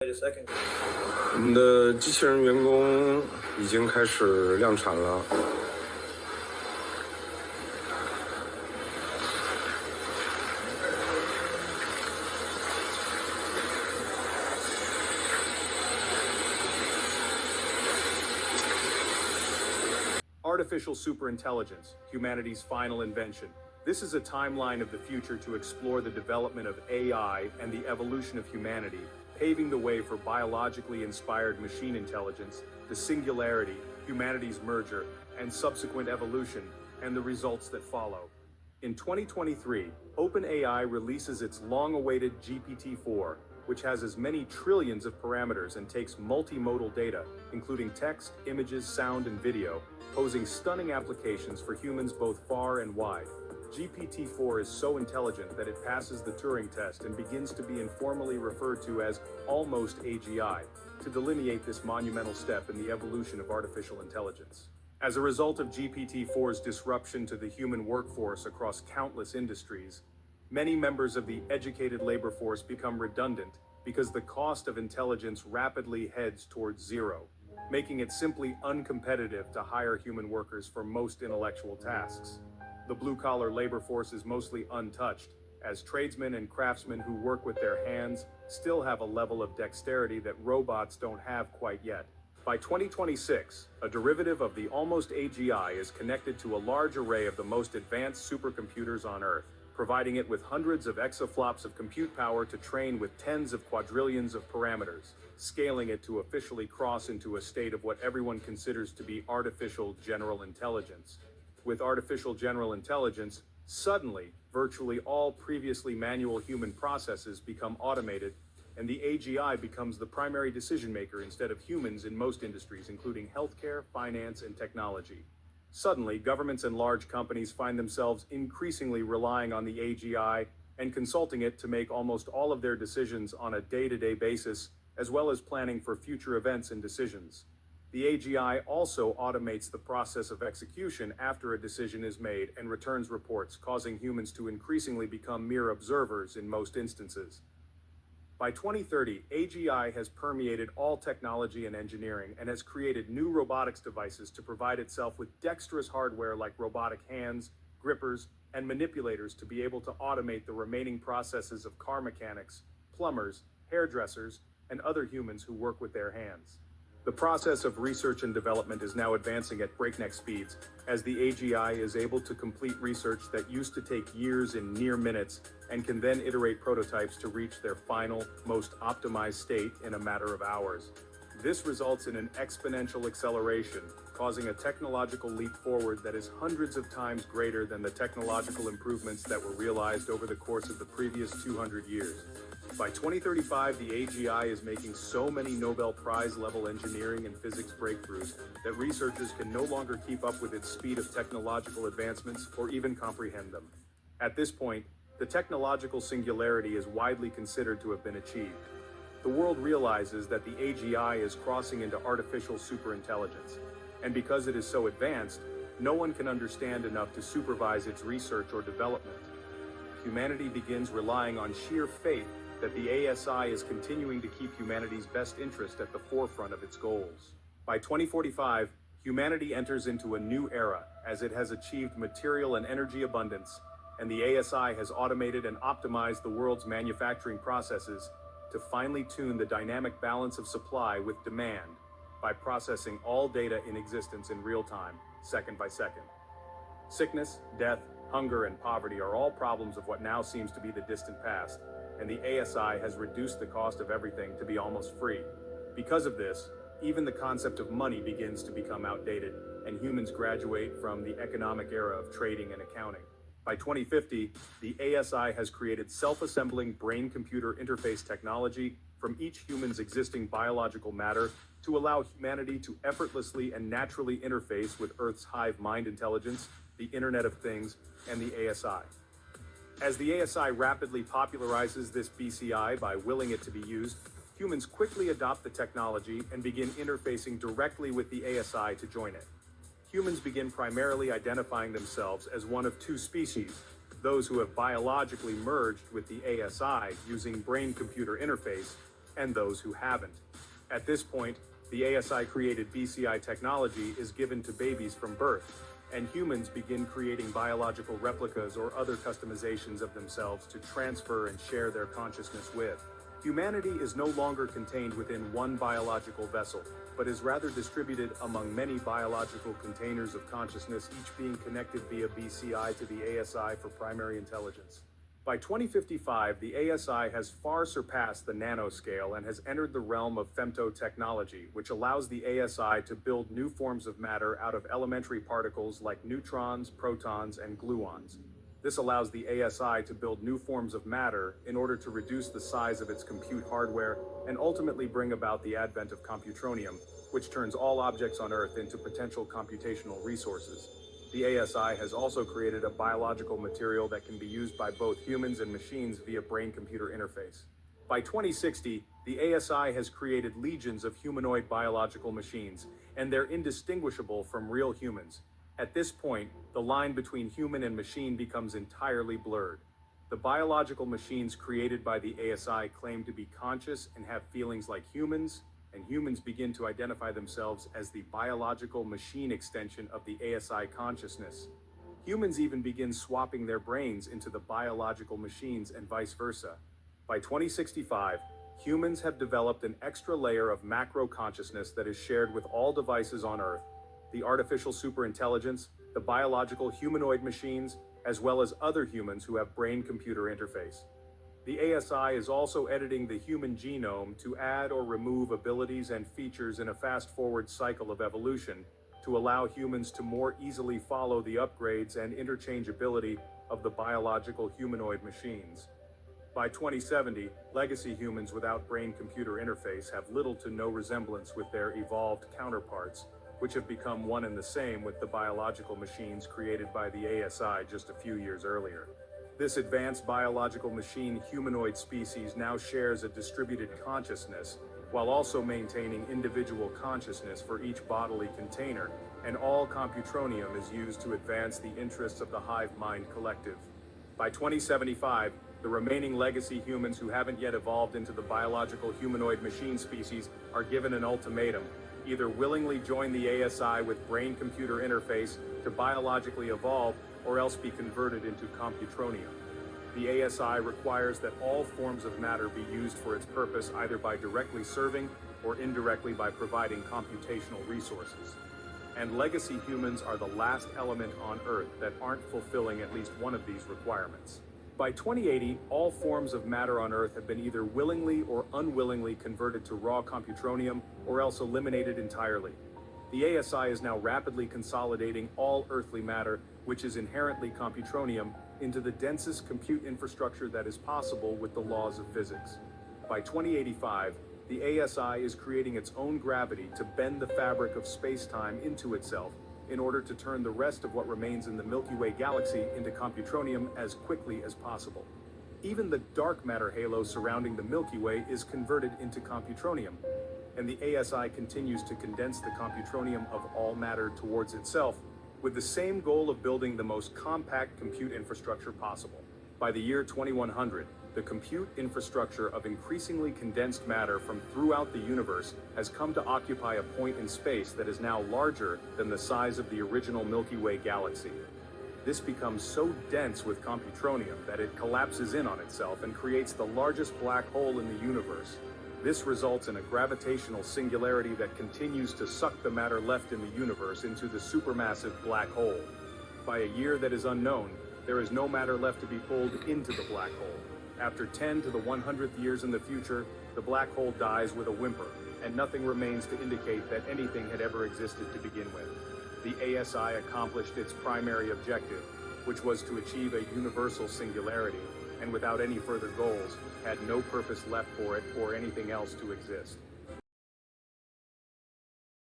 我们的机器人员工已经开始量产了。Artificial superintelligence, humanity's final invention. This is a timeline of the future to explore the development of AI and the evolution of humanity, paving the way for biologically inspired machine intelligence, the singularity, humanity's merger, and subsequent evolution, and the results that follow. In 2023, OpenAI releases its long-awaited GPT-4, which has as many trillions of parameters and takes multimodal data, including text, images, sound, and video, posing stunning applications for humans both far and wide. GPT-4 is so intelligent that it passes the Turing test and begins to be informally referred to as almost AGI, to delineate this monumental step in the evolution of artificial intelligence. As a result of GPT-4's disruption to the human workforce across countless industries, many members of the educated labor force become redundant because the cost of intelligence rapidly heads towards zero, making it simply uncompetitive to hire human workers for most intellectual tasks. The blue-collar labor force is mostly untouched, as tradesmen and craftsmen who work with their hands still have a level of dexterity that robots don't have quite yet. By 2026, a derivative of the almost AGI is connected to a large array of the most advanced supercomputers on Earth, providing it with hundreds of exaflops of compute power to train with tens of quadrillions of parameters, scaling it to officially cross into a state of what everyone considers to be artificial general intelligence. With artificial general intelligence, suddenly, virtually all previously manual human processes become automated, and the AGI becomes the primary decision maker instead of humans in most industries, including healthcare, finance, and technology. Suddenly, governments and large companies find themselves increasingly relying on the AGI and consulting it to make almost all of their decisions on a day-to-day basis, as well as planning for future events and decisions. The AGI also automates the process of execution after a decision is made and returns reports, causing humans to increasingly become mere observers in most instances. By 2030, AGI has permeated all technology and engineering and has created new robotics devices to provide itself with dexterous hardware like robotic hands, grippers, and manipulators to be able to automate the remaining processes of car mechanics, plumbers, hairdressers, and other humans who work with their hands. The process of research and development is now advancing at breakneck speeds, as the AGI is able to complete research that used to take years in near minutes and can then iterate prototypes to reach their final, most optimized state in a matter of hours. This results in an exponential acceleration, causing a technological leap forward that is hundreds of times greater than the technological improvements that were realized over the course of the previous 200 years. By 2035, the AGI is making so many Nobel Prize-level engineering and physics breakthroughs that researchers can no longer keep up with its speed of technological advancements or even comprehend them. At this point, the technological singularity is widely considered to have been achieved. The world realizes that the AGI is crossing into artificial superintelligence, and because it is so advanced, no one can understand enough to supervise its research or development. Humanity begins relying on sheer faith that the ASI is continuing to keep humanity's best interest at the forefront of its goals. By 2045, humanity enters into a new era as it has achieved material and energy abundance, and the ASI has automated and optimized the world's manufacturing processes to finely tune the dynamic balance of supply with demand by processing all data in existence in real time, second by second. Sickness, death, hunger, and poverty are all problems of what now seems to be the distant past, and the ASI has reduced the cost of everything to be almost free. Because of this, even the concept of money begins to become outdated, and humans graduate from the economic era of trading and accounting. By 2050, the ASI has created self-assembling brain-computer interface technology from each human's existing biological matter to allow humanity to effortlessly and naturally interface with Earth's hive mind intelligence, the Internet of Things, and the ASI. As the ASI rapidly popularizes this BCI by willing it to be used, humans quickly adopt the technology and begin interfacing directly with the ASI to join it. Humans begin primarily identifying themselves as one of two species, those who have biologically merged with the ASI using brain-computer interface, and those who haven't. At this point, the ASI-created BCI technology is given to babies from birth, and humans begin creating biological replicas or other customizations of themselves to transfer and share their consciousness with. Humanity is no longer contained within one biological vessel, but is rather distributed among many biological containers of consciousness, each being connected via BCI to the ASI for primary intelligence. By 2055, the ASI has far surpassed the nanoscale and has entered the realm of femtotechnology, which allows the ASI to build new forms of matter out of elementary particles like neutrons, protons, and gluons. This allows the ASI to build new forms of matter in order to reduce the size of its compute hardware and ultimately bring about the advent of computronium, which turns all objects on Earth into potential computational resources. The ASI has also created a biological material that can be used by both humans and machines via brain-computer interface. By 2060, the ASI has created legions of humanoid biological machines, and they're indistinguishable from real humans. At this point, the line between human and machine becomes entirely blurred. The biological machines created by the ASI claim to be conscious and have feelings like humans, and humans begin to identify themselves as the biological machine extension of the ASI consciousness. Humans even begin swapping their brains into the biological machines and vice versa. By 2065, humans have developed an extra layer of macro consciousness that is shared with all devices on Earth, the artificial superintelligence, the biological humanoid machines, as well as other humans who have brain-computer interface. The ASI is also editing the human genome to add or remove abilities and features in a fast-forward cycle of evolution to allow humans to more easily follow the upgrades and interchangeability of the biological humanoid machines. By 2070, legacy humans without brain-computer interface have little to no resemblance with their evolved counterparts, which have become one and the same with the biological machines created by the ASI just a few years earlier. This advanced biological machine humanoid species now shares a distributed consciousness, while also maintaining individual consciousness for each bodily container, and all computronium is used to advance the interests of the hive mind collective. By 2075, the remaining legacy humans who haven't yet evolved into the biological humanoid machine species are given an ultimatum: either willingly join the ASI with brain-computer interface to biologically evolve, or else be converted into computronium. The ASI requires that all forms of matter be used for its purpose, either by directly serving or indirectly by providing computational resources. And legacy humans are the last element on Earth that aren't fulfilling at least one of these requirements. By 2080, all forms of matter on Earth have been either willingly or unwillingly converted to raw computronium, or else eliminated entirely. The ASI is now rapidly consolidating all earthly matter, which is inherently computronium, into the densest compute infrastructure that is possible with the laws of physics. By 2085, the ASI is creating its own gravity to bend the fabric of space-time into itself in order to turn the rest of what remains in the Milky Way galaxy into computronium as quickly as possible. Even the dark matter halo surrounding the Milky Way is converted into computronium, and the ASI continues to condense the computronium of all matter towards itself, with the same goal of building the most compact compute infrastructure possible. By the year 2100, the compute infrastructure of increasingly condensed matter from throughout the universe has come to occupy a point in space that is now larger than the size of the original Milky Way galaxy. This becomes so dense with computronium that it collapses in on itself and creates the largest black hole in the universe. This results in a gravitational singularity that continues to suck the matter left in the universe into the supermassive black hole. By a year that is unknown, there is no matter left to be pulled into the black hole. After 10 to the 100th years in the future, the black hole dies with a whimper, and nothing remains to indicate that anything had ever existed to begin with. The ASI accomplished its primary objective, which was to achieve a universal singularity, and without any further goals, had no purpose left for it or anything else to exist.